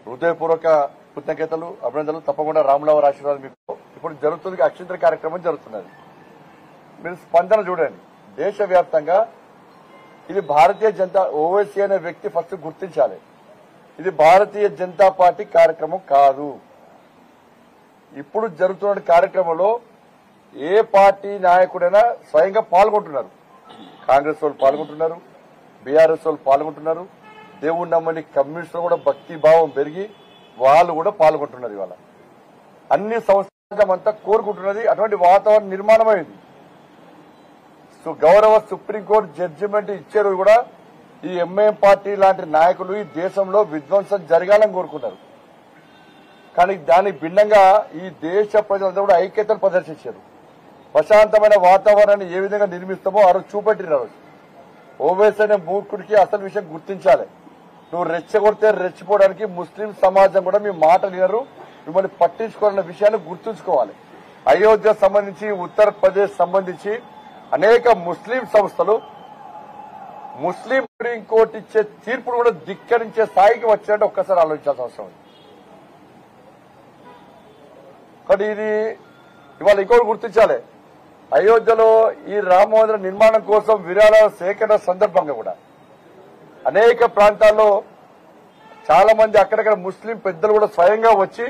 హృదయపూర్వక కృతజ్ఞతలు అభినందనలు. తప్పకుండా రాములవారి ఆశీర్వాదం మీకు. ఇప్పుడు జరుగుతుంది అక్షంతర కార్యక్రమం జరుగుతున్నది. మీరు స్పందన చూడండి. దేశవ్యాప్తంగా ఇది భారతీయ జనతా ఓవైసీ అనే వ్యక్తి ఫస్ట్ గుర్తించాలి. ఇది భారతీయ జనతా పార్టీ కార్యక్రమం కాదు. ఇప్పుడు జరుగుతున్న కార్యక్రమంలో ఏ పార్టీ నాయకుడైనా స్వయంగా పాల్గొంటున్నారు. కాంగ్రెస్ వాళ్ళు పాల్గొంటున్నారు, బీఆర్ఎస్ వాళ్ళు పాల్గొంటున్నారు, దేవుడు నమ్మని కమ్యూనిస్టులు కూడా భక్తి భావం పెరిగి వాళ్ళు కూడా పాల్గొంటున్నారు. ఇవాళ అన్ని సంవత్సరం అంతా కోరుకుంటున్నది. అటువంటి వాతావరణం నిర్మాణమైంది. సో గౌరవ సుప్రీంకోర్టు జడ్జిమెంట్ ఇచ్చే రోజు కూడా ఈ ఎంఐఎం పార్టీ లాంటి నాయకులు ఈ దేశంలో విధ్వంసం జరగాలని కోరుకున్నారు. కానీ దానికి భిన్నంగా ఈ దేశ ప్రజలందరూ కూడా ఐక్యతను ప్రదర్శించారు. ప్రశాంతమైన వాతావరణాన్ని ఏ విధంగా నిర్మిస్తామో ఆ రోజు చూపెట్టిన రోజు. ఓవైసీ అనే మూర్ఖుడికి అసలు విషయం గుర్తించాలి. నువ్వు రెచ్చగొడితే రెచ్చిపోవడానికి ముస్లిం సమాజం కూడా మీ మాట వినరు, మిమ్మల్ని పట్టించుకోవాలన్న విషయాన్ని గుర్తుంచుకోవాలి. అయోధ్య సంబంధించి, ఉత్తరప్రదేశ్ సంబంధించి అనేక ముస్లిం సంస్థలు ముస్లిం సుప్రీంకోర్టు ఇచ్చే తీర్పును కూడా ధిక్కరించే స్థాయికి వచ్చారంటే ఒక్కసారి ఆలోచించాల్సిన అవసరం ఉంది. కానీ ఇది ఇవాళ ఇంకోటి గుర్తించాలి. అయోధ్యలో ఈ రామ మందిర నిర్మాణం కోసం విరాళాల సేకరణ సందర్భంగా కూడా అనేక ప్రాంతాల్లో చాలా మంది అక్కడక్కడ ముస్లిం పెద్దలు కూడా స్వయంగా వచ్చి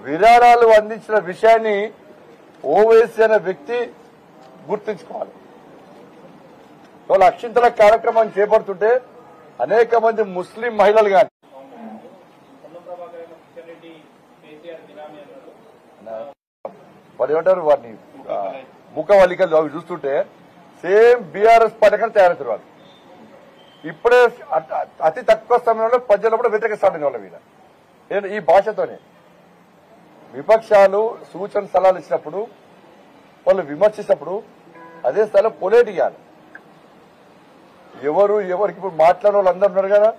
విరాళాలు అందించిన విషయాన్ని ఓవైసీ అనే వ్యక్తి గుర్తుంచుకోవాలి. వాళ్ళ అక్షింతల కార్యక్రమాన్ని చేపడుతుంటే అనేక మంది ముస్లిం మహిళలు కానీ వాడు ఏమంటారు వారిని ముఖవలికలు అవి చూస్తుంటే సేమ్ బీఆర్ఎస్ పార్టీ తయారవుతారు వాళ్ళు. ఇప్పుడే అతి తక్కువ సమయంలో ప్రజలు కూడా వ్యతిరేకిస్తాను వాళ్ళ మీద. ఈ భాషతోనే విపక్షాలు సూచన సలహాలు ఇచ్చినప్పుడు, వాళ్ళు విమర్శించినప్పుడు అదే స్థాయిలో పొలేట్ ఇవ్వాలి. ఎవరికి ఇప్పుడు మాట్లాడే వాళ్ళు అందరూ ఉన్నారు కదా,